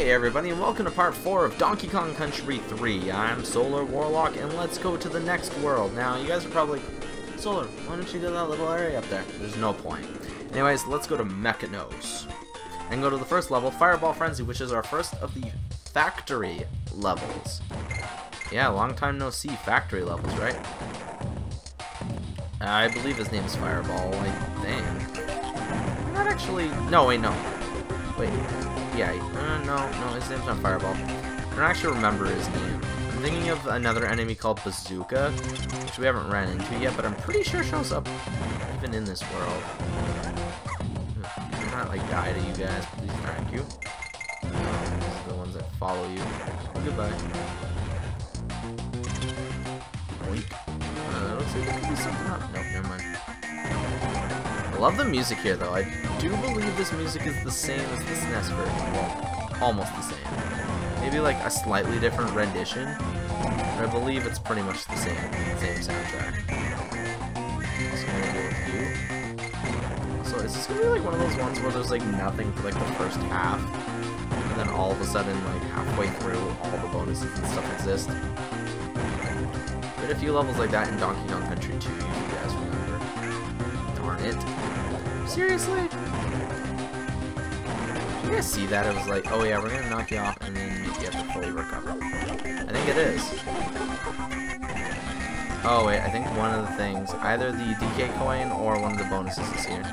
Hey everybody, and welcome to part 4 of Donkey Kong Country 3. I'm SolarWarlock, and let's go to the next world. Now, you guys are probably like, Solar, why don't you do that little area up there? There's no point. Anyways, let's go to Mechanos. And go to the first level, Fireball Frenzy, which is our first of the factory levels. Yeah, long time no see, factory levels, right? I believe his name's Fireball, I think. Not actually, no, wait, no. Wait. Yeah, no, his name's not Fireball. I don't actually remember his name. I'm thinking of another enemy called Bazooka, which we haven't ran into yet, but I'm pretty sure shows up even in this world. Do not, like, die to you guys, please, thank you. These are the ones that follow you. Goodbye. Oink. Looks like there could be something up. Nope, never mind. I love the music here, though. I do believe this music is the same as the SNES version. Well, almost the same. Maybe like a slightly different rendition, but I believe it's pretty much the same soundtrack. So I'm gonna go with you. So is this gonna be like one of those ones where there's like nothing for like the first half, and then all of a sudden, like halfway through, all the bonuses and stuff exist? Did a few levels like that in Donkey Kong Country 2, if you guys remember. Darn it. Seriously? Did you guys see that? It was like, oh yeah, we're gonna knock you off and then you have to fully recover. I think it is. Oh wait, I think one of the things, either the DK coin or one of the bonuses is here.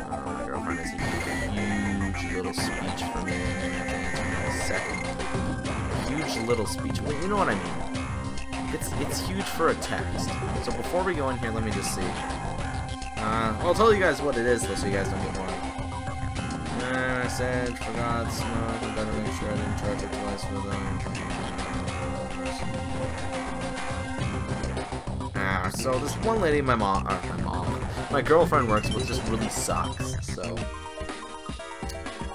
Oh, my girlfriend has a huge little speech for me and I have to answer in a second. A huge little speech. Well, you know what I mean. It's huge for a text. So before we go in here, let me just see. Well, I'll tell you guys what it is, though, so you guys don't get more. I said, for God's sake, I better make sure I didn't charge it twice for them. So this one lady my girlfriend works with just really sucks, so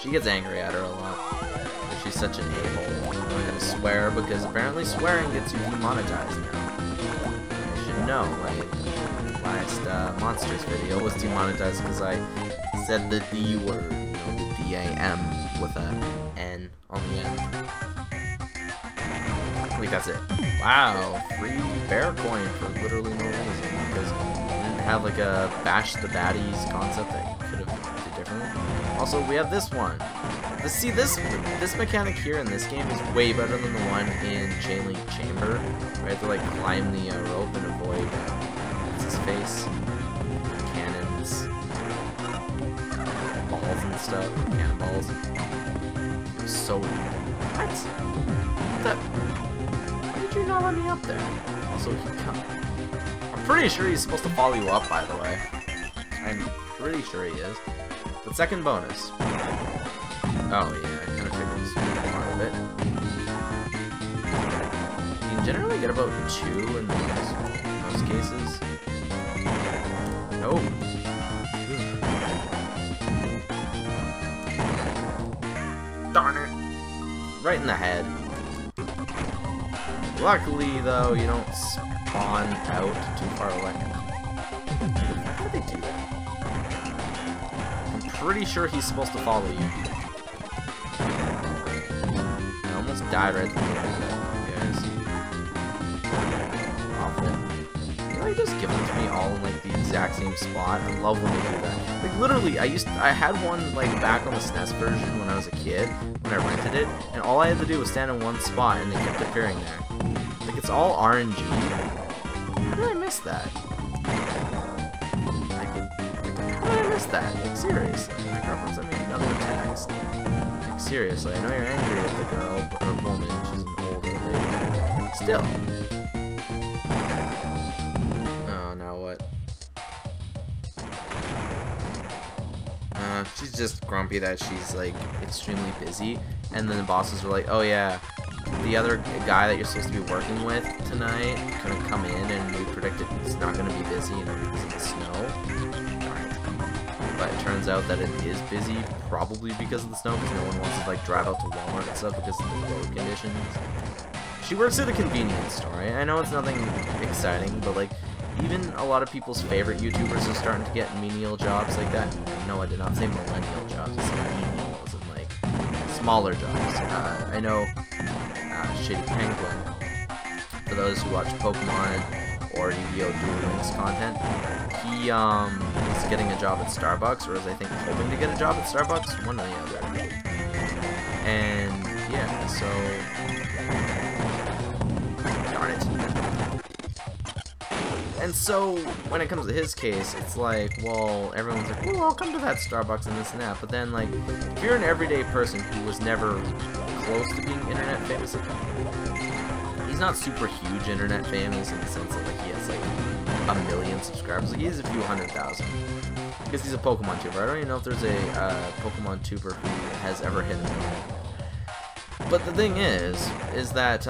she gets angry at her a lot. She's such an a-hole. I'm not gonna swear, because apparently swearing gets you demonetized now. I should know, right? Last Monsters video was demonetized because I said the D word, you know, the D-A-M with a N on the end. I think that's it. Wow, free bear coin for literally no reason, because it didn't have like a bash the baddies concept that you could have did differently. Also, we have this one. See, this mechanic here in this game is way better than the one in Chain Link Chamber, where you have to like climb the rope and avoid his face, cannons, balls and stuff, cannonballs. It was so weird. What? Why did you not let me up there? Also, I'm pretty sure he's supposed to follow you up, by the way. I'm pretty sure he is. But second bonus. Oh yeah, I kind of figured this was part of it. You can generally get about 2 in most cases. No. Darn it. Right in the head. Luckily, though, you don't spawn out too far away. How do they do that? I'm pretty sure he's supposed to follow you. I almost died right at the beginning of that, guys. Awful. Can I just give them to me all in like the exact same spot? I love when they do that. Like literally, I had one like back on the SNES version when I was a kid, when I rented it, and all I had to do was stand in one spot and they kept appearing there. Like it's all RNG. How did I miss that? How did I miss that? Like seriously, my girlfriend sent me another text. Like seriously, I know you're angry at the girl, but a woman, she's an older lady. Still. Oh, now what? She's just grumpy that she's like extremely busy, and then the bosses were like, oh yeah, the other guy that you're supposed to be working with tonight couldn't come in, and we predicted he's not going to be busy, you know, because of the snow. But it turns out that it is busy, probably because of the snow, because no one wants to like drive out to Walmart and stuff because of the road conditions. She works at a convenience store. I know it's nothing exciting, but like even a lot of people's favorite YouTubers are starting to get menial jobs like that. No, I did not say millennial jobs. I said menial, as in like smaller jobs. I know Shitty Penguin, for those who watch Pokemon or Yu-Gi-Oh! Duel Links content, he is getting a job at Starbucks, or is I think hoping to get a job at Starbucks, one or the other. And yeah, so darn it. And so when it comes to his case, it's like, well, everyone's like, well, I'll come to that Starbucks and this and that. But then, like, if you're an everyday person who was never close to being internet famous, he's not super huge internet famous in the sense that, like, he has like 1 million subscribers. Like, he has a few 100,000 because he's a Pokemon tuber. I don't even know if there's a Pokemon tuber who has ever hit 1 million. But the thing is that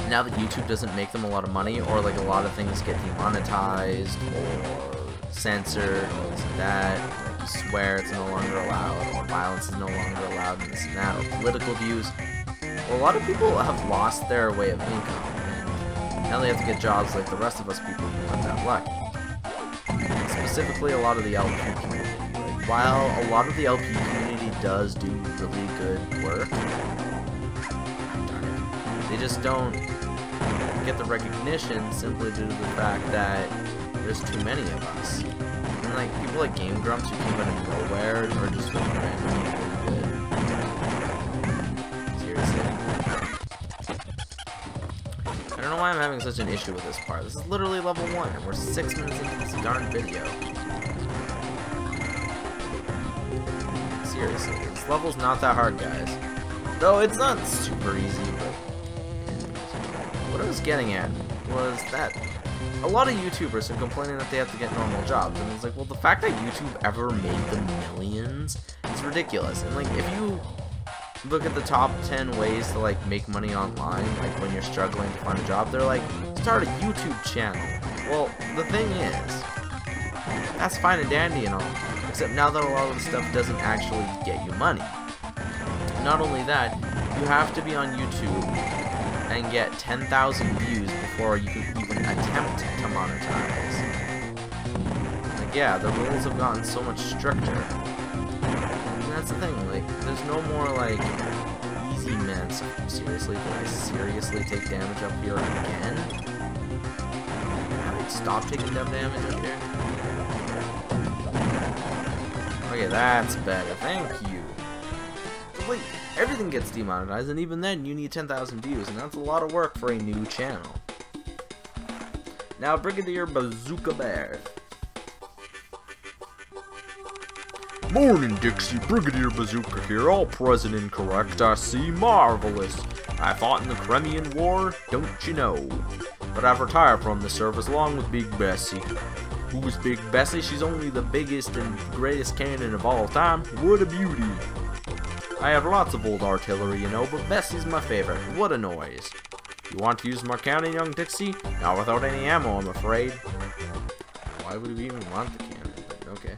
now that YouTube doesn't make them a lot of money, or like a lot of things get demonetized or censored or this and that, like you swear it's no longer allowed, or violence is no longer allowed, and this and that, or political views, well, a lot of people have lost their way of income, and now they have to get jobs like the rest of us people who aren't that lucky. Specifically, a lot of the LP community. Like, while a lot of the LP community does do really good work, they just don't get the recognition simply due to the fact that there's too many of us. And like people like Game Grumps who came out of nowhere are just like randomly really good. Seriously. I don't know why I'm having such an issue with this part. This is literally level 1 and we're 6 minutes into this darn video. Seriously, this level's not that hard, guys. Though it's not super easy, but what I was getting at was that a lot of YouTubers are complaining that they have to get normal jobs, and it's like, well, the fact that YouTube ever made them millions is ridiculous. And like, if you look at the top 10 ways to like make money online, like when you're struggling to find a job, they're like, start a YouTube channel. Well, the thing is, that's fine and dandy and all, except now that a lot of the stuff doesn't actually get you money. Not only that, you have to be on YouTube and get 10,000 views before you can even attempt to monetize. Like, yeah, the rules have gotten so much stricter. And that's the thing, like, there's no more, like, easy meds. Seriously, did I seriously take damage up here again? Can I stop taking dumb damage up here? Okay, that's better, thank you. Wait, everything gets demonetized, and even then you need 10,000 views, and that's a lot of work for a new channel. Now, Brigadier Bazooka Bear. Morning, Dixie. Brigadier Bazooka here. All present and correct, I see. Marvelous. I fought in the Crimean War, don't you know? But I've retired from the service along with Big Bessie. Who's Big Bessie? She's only the biggest and greatest cannon of all time. What a beauty. I have lots of old artillery, you know, but Bessie's my favorite. What a noise. You want to use my cannon, young Dixie? Not without any ammo, I'm afraid. Why would we even want the cannon? But okay.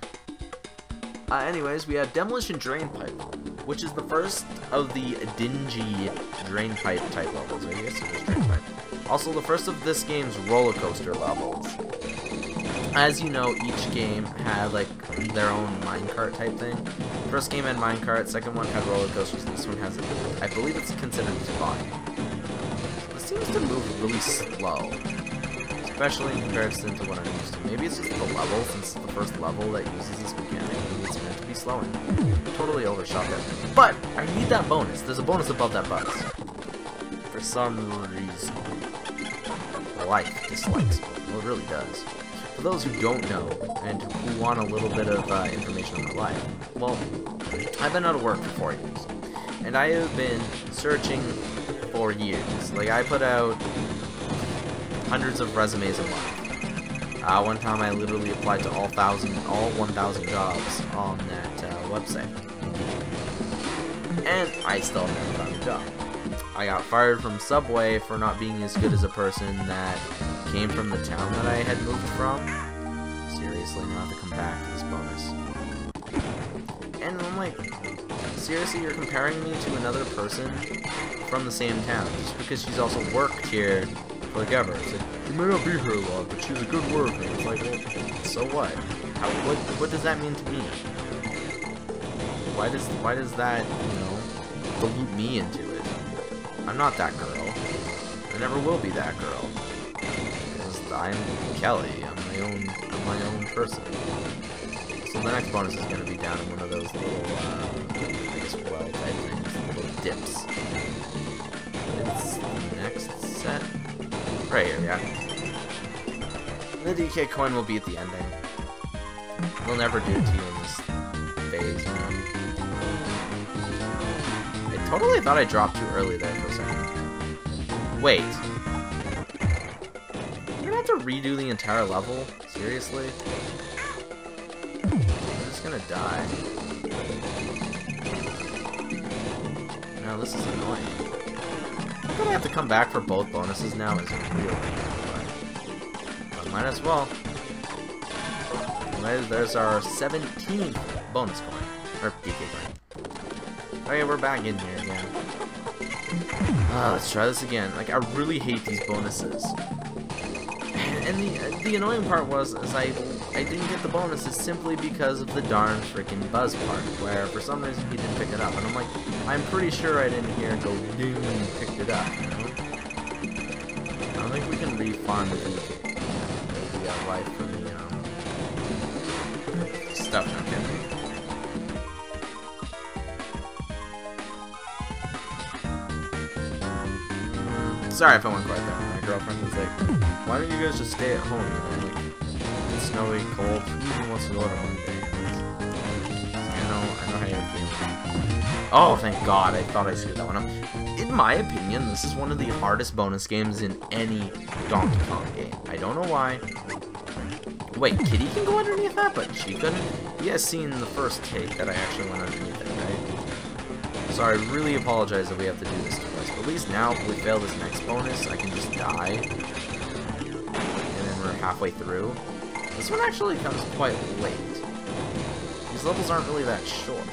Anyways, we have Demolition Drain Pipe, which is the first of the dingy drain pipe type levels. I guess it was drain pipe. Also, the first of this game's roller coaster levels. As you know, each game had like their own minecart type thing. First game had minecart, second one had roller coasters, and this one has, I believe it's considered toboggan. It seems to move really slow, especially in comparison to what I'm used to. Maybe it's just the level, since it's the first level that uses this mechanic, and it's meant to be slowing. Totally overshot that. But I need that bonus. There's a bonus above that buzz. For some reason. Life dislikes it. Well, it really does. For those who don't know, and who want a little bit of information on their life, well, I've been out of work for 4 years, and I have been searching for years. Like, I put out hundreds of resumes a month. One time I literally applied to all 1,000 jobs on that website. And I still never found a job. I got fired from Subway for not being as good as a person that came from the town that I had moved from. Seriously, now I have to come back to this bonus. And I'm like, seriously, you're comparing me to another person from the same town just because she's also worked here like ever. It's like, she may not be here a lot, but she's a good worker. It's like, well, so what? What does that mean to me? Why does that, you know, to loop me into it. I'm not that girl. I never will be that girl. Because I'm Kelly. I'm my own person. So the next bonus is going to be down in one of those little, I guess, well type things, little dips. It's the next set. Right here, yeah. The DK coin will be at the ending. We'll never do it to you in this phase, man. I totally thought I dropped too early there for a second. Wait. You're gonna have to redo the entire level? Seriously? I'm just gonna die. No, this is annoying. I'm gonna have to come back for both bonuses now is real pain, but might as well. Anyways, there's our 17th bonus coin. Or DK coin. Okay, we're back in here again. Let's try this again. Like, I really hate these bonuses. And the annoying part was I didn't get the bonuses simply because of the darn freaking buzz part, where for some reason he didn't pick it up. And I'm like, I'm pretty sure I didn't hear it go ding and picked it up, you know? I don't think we can refund the life for the stuff, okay? Sorry if I went quite there. My girlfriend was like, why don't you guys just stay at home, you know, like, it's snowy, cold, who even wants to go out on Monday? I know how you're feeling. Oh, thank God, I thought I screwed that one up. In my opinion, this is one of the hardest bonus games in any Donkey Kong game. I don't know why. Wait, Kitty can go underneath that, but she couldn't? You guys seen the first take that I actually went underneath it, right? So I really apologize if we have to do this twice. But at least now, if we fail this next bonus, I can just die. And then we're halfway through. This one actually comes quite late. These levels aren't really that short.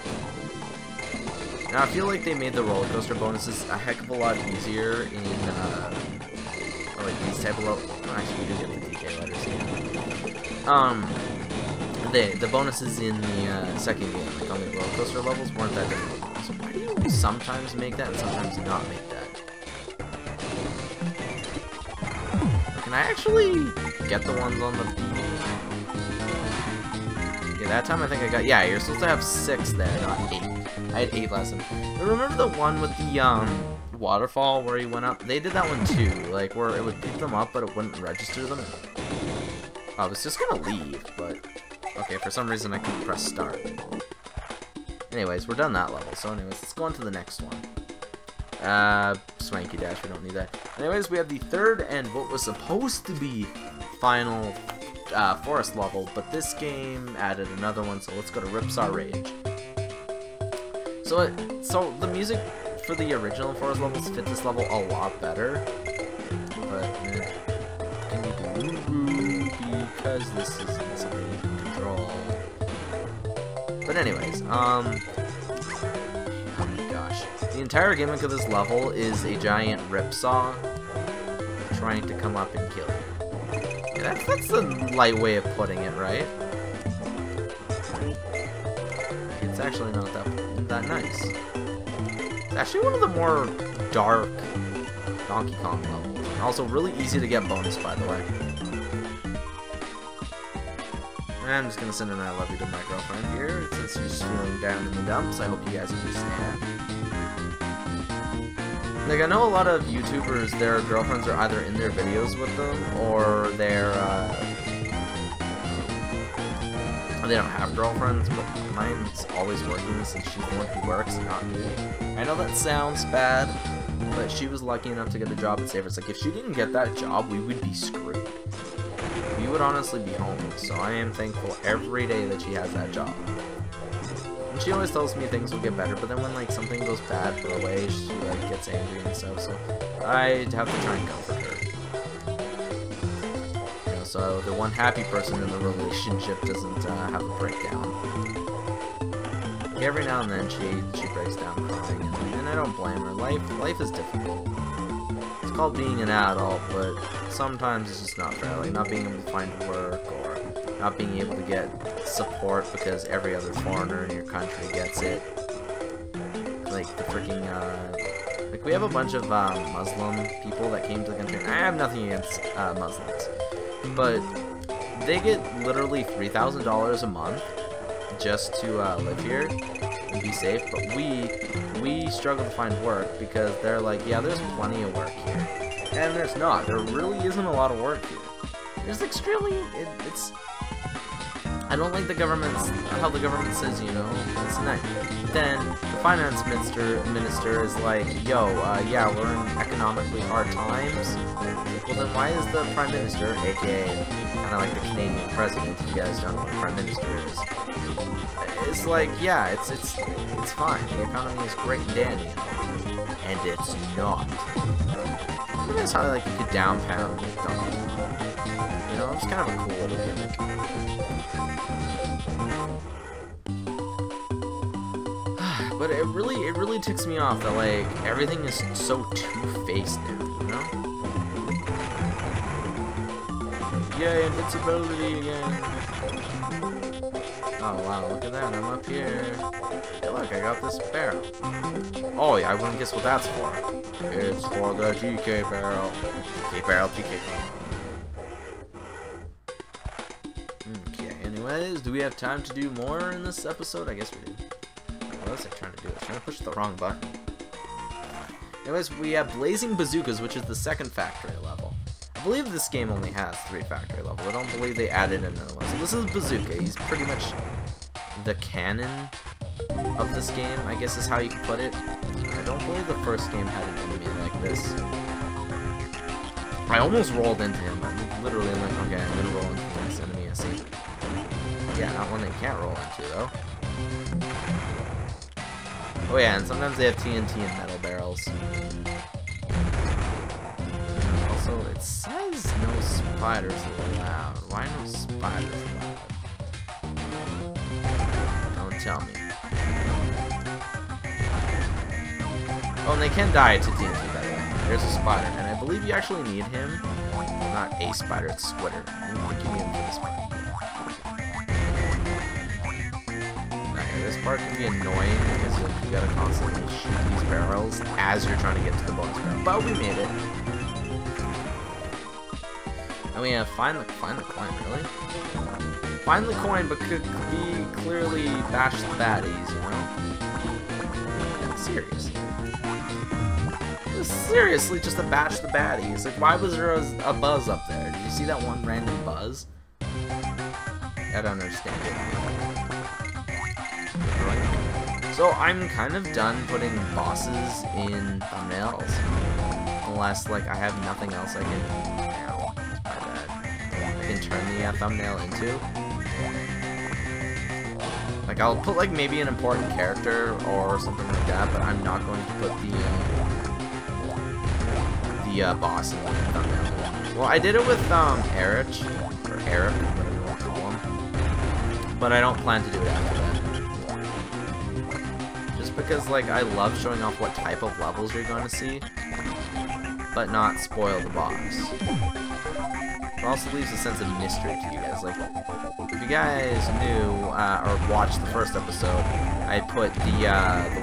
Now, I feel like they made the roller coaster bonuses a heck of a lot easier in, or like these type of levels. Oh, actually, we do get the DK letters here. The bonuses in the second game, like on the roller coaster levels, weren't that difficult. So why do you sometimes make that and sometimes not make that? Can I actually get the ones on the beat? Yeah, that time I think I got... Yeah, you're supposed to have 6 there, not 8. I had 8 last time. But remember the one with the waterfall where you went up? They did that one too, like where it would pick them up but it wouldn't register them. I was just gonna leave, but... Okay, for some reason I couldn't press start. Anyways, we're done that level. So anyways, let's go on to the next one. Swanky Dash, we don't need that. Anyways, we have the third and what was supposed to be final forest level, but this game added another one, so let's go to Ripsaw Rage. So the music for the original forest levels fit this level a lot better, but can you do because this isn't something you can control. But anyways, oh my gosh. The entire gimmick of this level is a giant ripsaw trying to come up and kill you. Yeah, that's a light way of putting it, right? It's actually not that nice. It's actually one of the more dark Donkey Kong levels. And also really easy to get bonus, by the way. I'm just gonna send an I love you to my girlfriend here, since she's feeling down in the dumps. I hope you guys understand. Like, I know a lot of YouTubers, their girlfriends are either in their videos with them, or they're, they don't have girlfriends, but mine's always working since she's the one who works, not me. I know that sounds bad, but she was lucky enough to get a job at Savers. Like, if she didn't get that job, we would be screwed. We would honestly be homeless, so I am thankful every day that she has that job. And she always tells me things will get better, but then when, like, something goes bad for a way, she, like, gets angry and stuff, so I have to try and comfort her. You know, so the one happy person in the relationship doesn't have a breakdown. Like, every now and then she breaks down crying, and I don't blame her. Life is difficult. It's called being an adult, but sometimes it's just not fair. Like, not being able to find work, or not being able to get support because every other foreigner in your country gets it. Like, the freaking, like, we have a bunch of, Muslim people that came to the country. I have nothing against, Muslims. But they get literally $3,000 a month just to, live here and be safe. But we struggle to find work because they're like, yeah, there's plenty of work here. And there's not. There really isn't a lot of work here. There's extremely, it's, I don't like the government's, how the government says, you know, it's nice. But then the finance minister is like, yo, yeah, we're in economically hard times. Well, then why is the prime minister, aka kind of like the Canadian president, if you guys don't know what a prime minister is, it's like, yeah, it's fine. The economy is great and dandy, and it's not. That's how like you could down pound Donald. You know, it's kind of a cool little gimmick. But it really ticks me off that like everything is so two-faced now, you know? Yay, invincibility again. Oh wow, look at that, I'm up here. Hey look, I got this barrel. Oh yeah, I wouldn't guess what that's for. It's for the GK barrel. GK barrel, GK barrel. Okay, anyways, do we have time to do more in this episode? I guess we do. What was I trying to do? I was trying to push the wrong button. Anyways, we have Blazing Bazookas, which is the second factory level. I believe this game only has 3 factory levels. I don't believe they added another one. So this is Bazooka. He's pretty much the canon of this game, I guess is how you can put it. I don't believe the first game had an enemy like this. I almost rolled into him. I'm literally like, okay, I'm gonna roll into the next enemy I see. Yeah, not one that you can't roll into, though. Oh yeah, and sometimes they have TNT and metal barrels. Also, it says no spiders allowed. Why no spiders allowed? Don't tell me. Oh, and they can die to TNT, by the way. There's a spider, and I believe you actually need him. Not a spider, it's Squitter. I think you need him for the spider. This part can be annoying because you gotta constantly shoot these barrels as you're trying to get to the bonus barrel. But we made it. And we have find the coin, really? Find the coin, but could be clearly bash the baddies, you know? Yeah, seriously. Seriously, just to bash the baddies. Like, why was there a buzz up there? Did you see that one random buzz? I don't understand it. So I'm kind of done putting bosses in thumbnails, unless like I have nothing else I can, ow, my bad, I can turn the thumbnail into. Like I'll put like maybe an important character or something like that, but I'm not going to put the boss in the thumbnail. Well, I did it with Eric, or Eric, whatever you want to call him, but I don't plan to do it after that. Because like I love showing off what type of levels you're going to see, but not spoil the boss. It also leaves a sense of mystery to you guys. Like if you guys knew or watched the first episode, I put the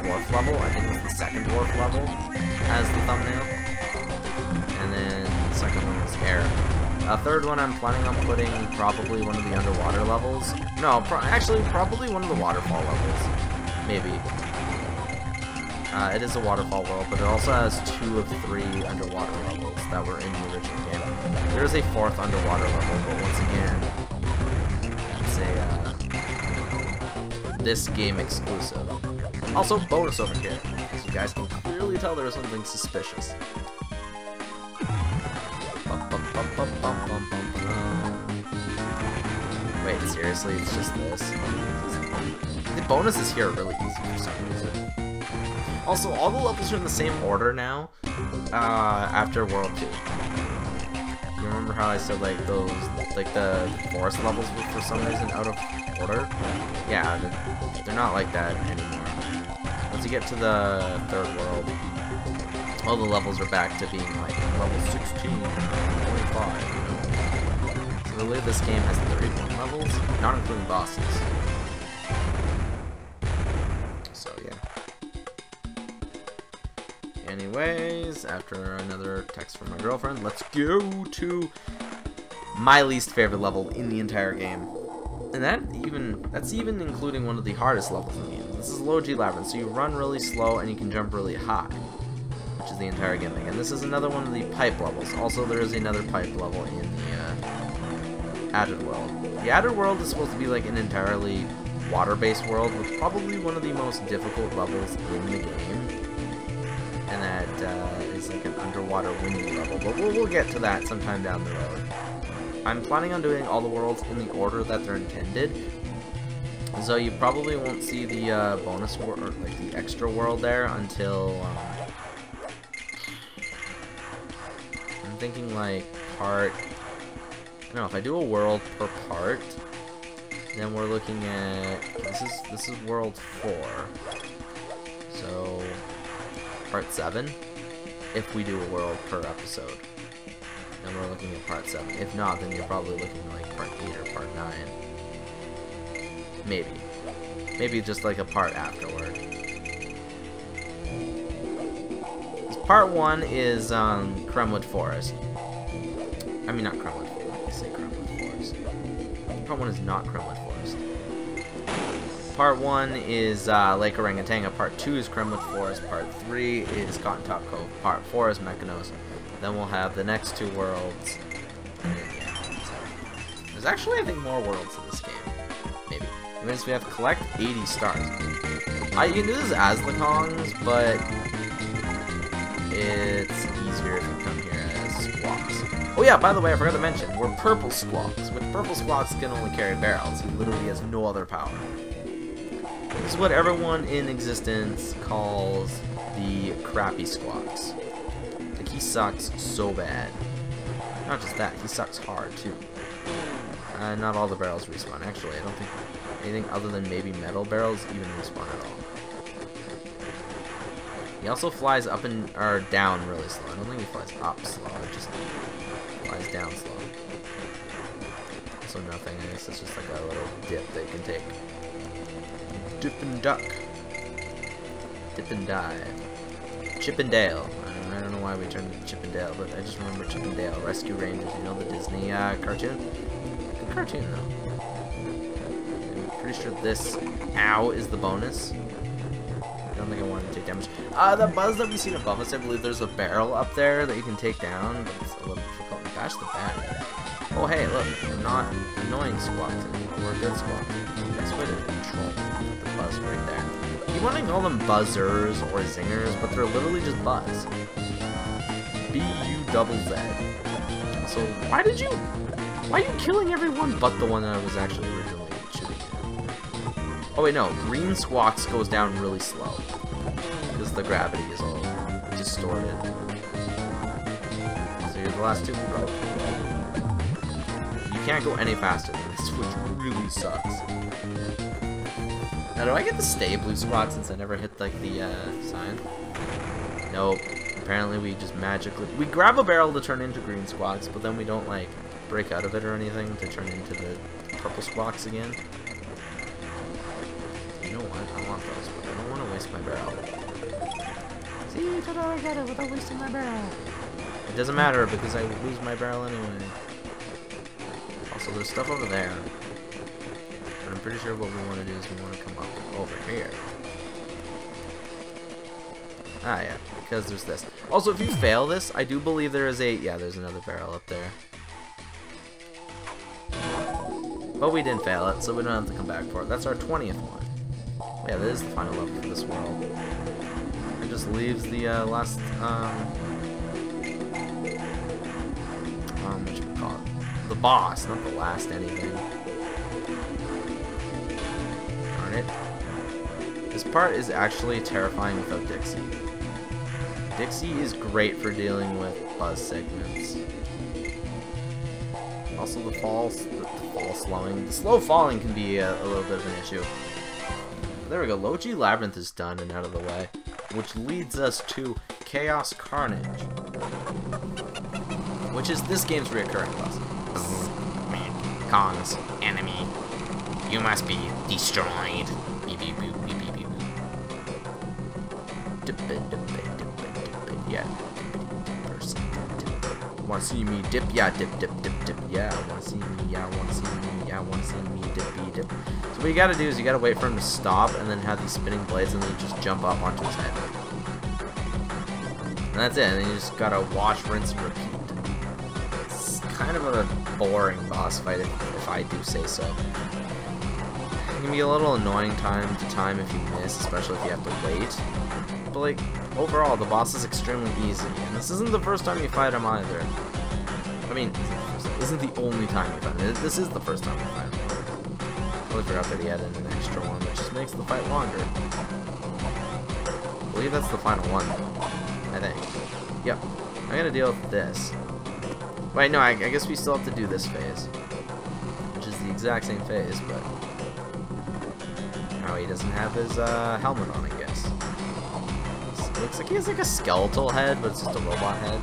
wharf level, I think it was the second wharf level, as the thumbnail, and then the second one was air. Third one I'm planning on putting probably one of the underwater levels. No, actually probably one of the waterfall levels, maybe. It is a waterfall world, but it also has 2 of 3 underwater levels that were in the original game. There is a 4th underwater level, but once again, it's a this game exclusive. Also, bonus over here, as you guys can clearly tell there is something suspicious. Wait, seriously? It's just this? The bonuses here are really easy for some reason. Also, all the levels are in the same order now, after World 2. You remember how I said, like, those, like, the forest levels were for some reason out of order? Yeah, they're not like that anymore. Once you get to the 3rd world, all the levels are back to being, like, level 16, 25, you know? So I believe this game has 31 levels, not including bosses. Anyways, after another text from my girlfriend, let's go to my least favorite level in the entire game. And that's even including one of the hardest levels in the game. This is Logie Labyrinth, so you run really slow and you can jump really high, which is the entire gimmick. And this is another one of the pipe levels. Also, there is another pipe level in the added world. The added world is supposed to be like an entirely water-based world with probably one of the most difficult levels in the game. And that is like an underwater windy level, but we'll get to that sometime down the road. I'm planning on doing all the worlds in the order that they're intended, so you probably won't see the bonus world, or like the extra world there until, I'm thinking like part, I don't know, if I do a world per part, then we're looking at, this is world 4, so part 7, if we do a world per episode. Then we're looking at part 7. If not, then you're probably looking at like part 8 or part 9. Maybe. Maybe just like a part afterward. Part 1 is Cremwood Forest. I mean, not Cremwood Forest. I say Cremwood Forest. Part 1 is not Cremwood Forest. Part 1 is Lake Orangutanga. Part 2 is Cremwood Forest. Part 3 is Cotton Top Cove. Part 4 is Mechanos. Then we'll have the next 2 worlds. And then, yeah, so there's actually, I think, more worlds in this game. Maybe. Anyways, we have collect 80 stars. You can do this as the Kongs, but it's easier if you come here as Squawks. Oh yeah, by the way, I forgot to mention, we're Purple Squawks. With Purple Squawks can only carry barrels. He literally has no other power. This is what everyone in existence calls the crappy Squawks. Like, he sucks so bad. Not just that, he sucks hard too. Not all the barrels respawn. Actually, I don't think anything other than maybe metal barrels even respawn at all. He also flies up and or down really slow. I don't think he flies up slow. It just flies down slow. So nothing. I guess it's just like a little dip that you can take. Dip and duck. Dip and dive. Chip and Dale. I don't know why we turned it to Chip and Dale, but I just remember Chip and Dale. Rescue Rangers, you know, the Disney cartoon? Good cartoon, though. I'm pretty sure this ow is the bonus. I don't think I want to take damage. The buzz that we've seen above us, I believe there's a barrel up there that you can take down, but it's a little difficult. Bash the bat. Oh, hey, look. We're not annoying squawks anymore. We're a good squawk. Best way to control the buzz right there. You want to call them buzzers or zingers, but they're literally just buzz. B-U-double-Z. So, why are you killing everyone but the one that I was actually originally shooting at? Oh wait, no. Green squawks goes down really slow. Because the gravity is all distorted. So you're the last two. You can't go any faster than this, which really sucks. Now, do I get to stay blue squawk since I never hit, like, the, sign? Nope. Apparently we just magically... We grab a barrel to turn into green squawks, but then we don't, like, break out of it or anything to turn into the purple squawks again. You know what? I want those, but I don't want to waste my barrel. See, how do I get it without wasting my barrel? It doesn't matter, because I lose my barrel anyway. Also, there's stuff over there. But I'm pretty sure what we want to do is we want to come up over here. Ah, yeah, because there's this. Also, if you fail this, I do believe there is a... Yeah, there's another barrel up there. But we didn't fail it, so we don't have to come back for it. That's our 20th one. Yeah, that is the final level for this world. It just leaves the last, what you call it? The boss, not the last anything. Darn it. This part is actually terrifying without Dixie. Dixie is great for dealing with buzz segments. Also, the fall slowing. The slow falling can be a little bit of an issue. There we go. Logie Labyrinth is done and out of the way, which leads us to Chaos Carnage, which is this game's reoccurring boss. Kong's enemy. You must be destroyed. Beep, beep, boop, beep, beep, beep, boop. Yeah. Want to see me dip? Yeah, dip, dip, dip, dip. Yeah, want to see me? Yeah, want to see me? Yeah, want to see me dippy dip. So what you gotta do is you gotta wait for him to stop, and then have these spinning blades, and then you just jump up onto his head. And that's it. And then you just gotta wash, rinse, and repeat. It's kind of a boring boss fight, if I do say so. It can be a little annoying time to time if you miss, especially if you have to wait. But like, overall, the boss is extremely easy, and this isn't the first time you fight him either. I mean, isn't the only time you fight him. This is the first time you fight him. I totally forgot that he added an extra one, which just makes the fight longer. I believe that's the final one, I think. Yep. I gotta deal with this. Wait, no, I guess we still have to do this phase, which is the exact same phase, but now he doesn't have his helmet on, I guess. Looks like he has like a skeletal head, but it's just a robot head.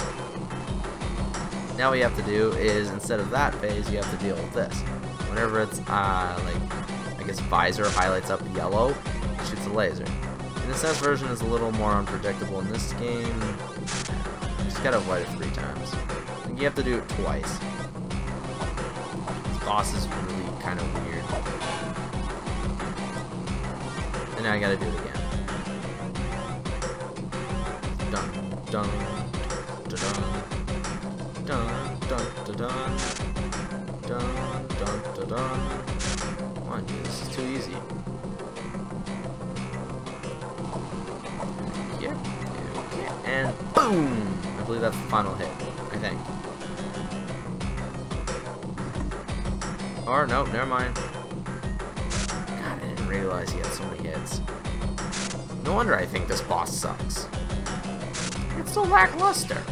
Now what you have to do is, instead of that phase, you have to deal with this. Whenever it's, like, I guess visor highlights up yellow, it shoots a laser. And the SNES version is a little more unpredictable. In this game, you just gotta avoid it 3 times. I think you have to do it twice. This boss is really kind of weird. And now I gotta do it again. Dun dun dun dun dun dun dun dun dun dun dun. Come on, dude, this is too easy. Yep. And boom! I believe that's the final hit, I think. Or nope, never mind. God, I didn't realize he had so many hits. No wonder I think this boss sucks. It's so lackluster.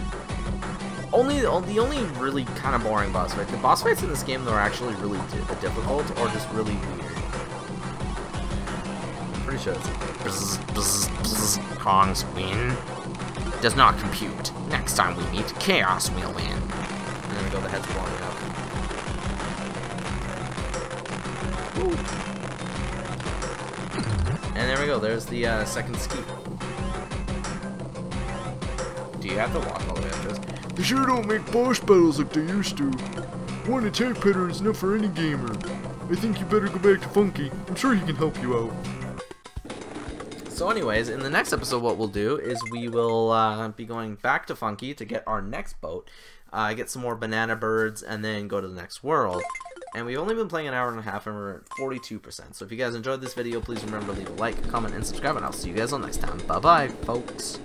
The only really kind of boring boss fight. The boss fights in this game, though, are actually really difficult or just really weird. I'm pretty sure it's Kong's win does not compute. Next time we meet, Chaos will win. And there we go, the head's blowing up. Woo. And there we go, there's the second ski. Do you have to walk all the way up this? They sure don't make boss battles like they used to. One attack pattern is enough for any gamer. I think you better go back to Funky. I'm sure he can help you out. So anyways, in the next episode what we'll do is we will be going back to Funky to get our next boat, get some more banana birds, and then go to the next world. And we've only been playing an hour and a half, and we're at 42%. So if you guys enjoyed this video, please remember to leave a like, comment, and subscribe, and I'll see you guys on next time. Bye-bye, folks.